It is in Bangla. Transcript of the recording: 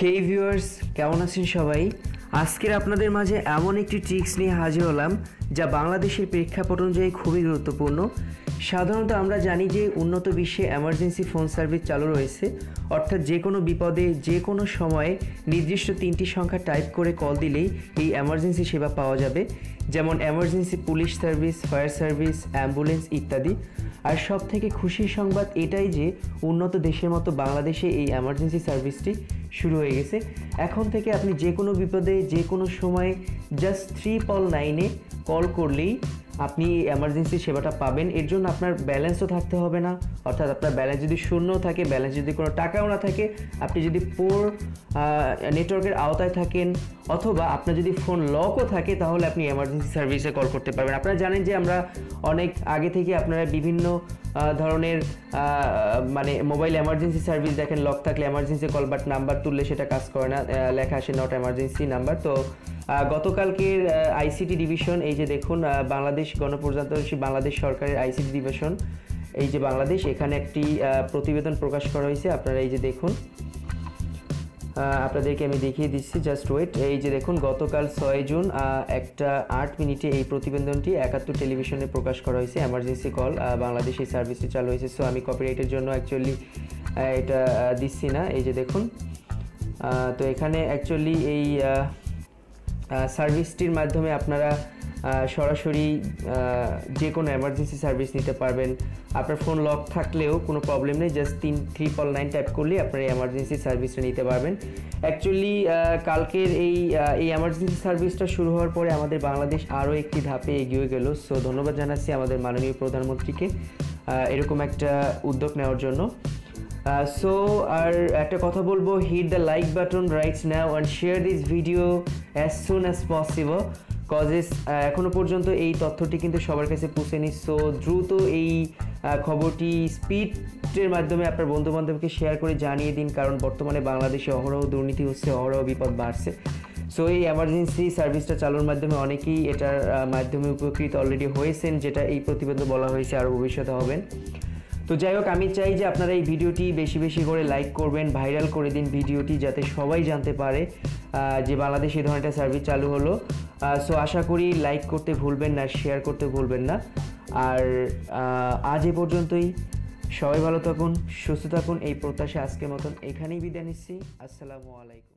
হেই ভিউয়ার্স, কেমন আছেন সবাই? আজকের আপনাদের মাঝে এমন একটি ট্রিক্স নিয়ে হাজির হলাম যা বাংলাদেশের প্রেক্ষাপট অনুযায়ী খুবই গুরুত্বপূর্ণ। সাধারণত আমরা জানি যে উন্নত বিশ্বে এমার্জেন্সি ফোন সার্ভিস চালু রয়েছে, অর্থাৎ যে কোনো বিপদে যে কোনো সময়ে নির্দিষ্ট 3টি সংখ্যা টাইপ করে কল দিলেই এই এমার্জেন্সি সেবা পাওয়া যাবে, যেমন emergency police service, fire service, ambulance ইত্যাদি। আর সব থেকে খুশির সংবাদ এটাই যে উন্নত দেশের মতো বাংলাদেশে এই এমার্জেন্সি সার্ভিসটি শুরু হয়ে গেছে। এখন থেকে আপনি যে কোনো বিপদে যে কোনো সময়ে জাস্ট 999-এ কল করলেই আপনি এমার্জেন্সি সেবাটা পাবেন। এর জন্য আপনার ব্যালেন্সও থাকতে হবে না, অর্থাৎ আপনার ব্যালেন্স যদি শূন্য থাকে, ব্যালেন্স যদি কোনো টাকাও না থাকে, আপনি যদি পোর নেটওয়ার্কের আওতায় থাকেন অথবা আপনার যদি ফোন লকও থাকে, তাহলে আপনি এমার্জেন্সি সার্ভিসে কল করতে পারবেন। আপনারা জানেন যে আমরা অনেক আগে থেকে আপনারা বিভিন্ন ধরনের মানে মোবাইল এমার্জেন্সি সার্ভিস দেখেন, লক থাকলে এমার্জেন্সি কল, বাট নাম্বার তুললে সেটা কাজ করে না, লেখা আসে নট এমার্জেন্সি নাম্বার। তো গতকালকের আইসিটি ডিভিশন, এই যে দেখুন বাংলাদেশ গণপ্রজাতন্ত্রী বাংলাদেশ সরকারের আইসিটি ডিভিশন, এই যে বাংলাদেশ, এখানে একটি প্রতিবেদন প্রকাশ করা হয়েছে। আপনারা এই যে দেখুন, আপনাদেরকে আমি দেখিয়ে দিচ্ছি, জাস্ট ওয়েট। এই যে দেখুন, গতকাল 6 জুন 1:08 এই প্রতিবেদনটি 71 টেলিভিশনে প্রকাশ করা হয়েছে। এমার্জেন্সি কল বাংলাদেশ এই সার্ভিসটি চালু হয়েছে। সো আমি কপিরাইটের জন্য অ্যাকচুয়ালি এটা দিচ্ছি না। এই যে দেখুন, তো এখানে অ্যাকচুয়ালি এই সার্ভিসটির মাধ্যমে আপনারা সরাসরি যে কোনো এমার্জেন্সি সার্ভিস নিতে পারবেন। আপনার ফোন লক থাকলেও কোনো প্রবলেম নেই, জাস্ট 399 টাইপ করলেই আপনারা এই এমার্জেন্সি সার্ভিসটা নিতে পারবেন। অ্যাকচুয়ালি কালকের এই এমার্জেন্সি সার্ভিসটা শুরু হওয়ার পরে আমাদের বাংলাদেশ আরও একটি ধাপে এগিয়ে গেল। সো ধন্যবাদ জানাচ্ছি আমাদের মাননীয় প্রধানমন্ত্রীকে এরকম একটা উদ্যোগ নেওয়ার জন্য। সো আর একটা কথা বলবো, hit the like button right now and share this video as soon as possible, কজেস এখনও পর্যন্ত এই তথ্যটি কিন্তু সবার কাছে পৌঁছেনি। সো দ্রুত এই খবরটি স্পিডের মাধ্যমে আপনার বন্ধুবান্ধবকে শেয়ার করে জানিয়ে দিন, কারণ বর্তমানে বাংলাদেশে অহরহ দুর্নীতি হচ্ছে, অহরহ বিপদ বাড়ছে। সো এই এমার্জেন্সি সার্ভিসটা চালুর মাধ্যমে অনেকেই এটার মাধ্যমে উপকৃত অলরেডি হয়েছেন, যেটা এই প্রতিবেদনে বলা হয়েছে, আরও ভবিষ্যতে হবেন। তো যাই হোক, আমি চাই যে আপনারা এই ভিডিওটি বেশি বেশি করে লাইক করবেন, ভাইরাল করে দিন ভিডিওটি, যাতে সবাই জানতে পারে যে বাংলাদেশ এই ধরনের একটা সার্ভিস চালু হলো। সো আশা করি লাইক করতে ভুলবেন না, শেয়ার করতে ভুলবেন না। আর আজ এ পর্যন্তই, সবাই ভালো থাকুন, সুস্থ থাকুন, এই প্রত্যাশা আজকের মতন এখানেই বিদায় নিচ্ছি। আসসালামু আলাইকুম।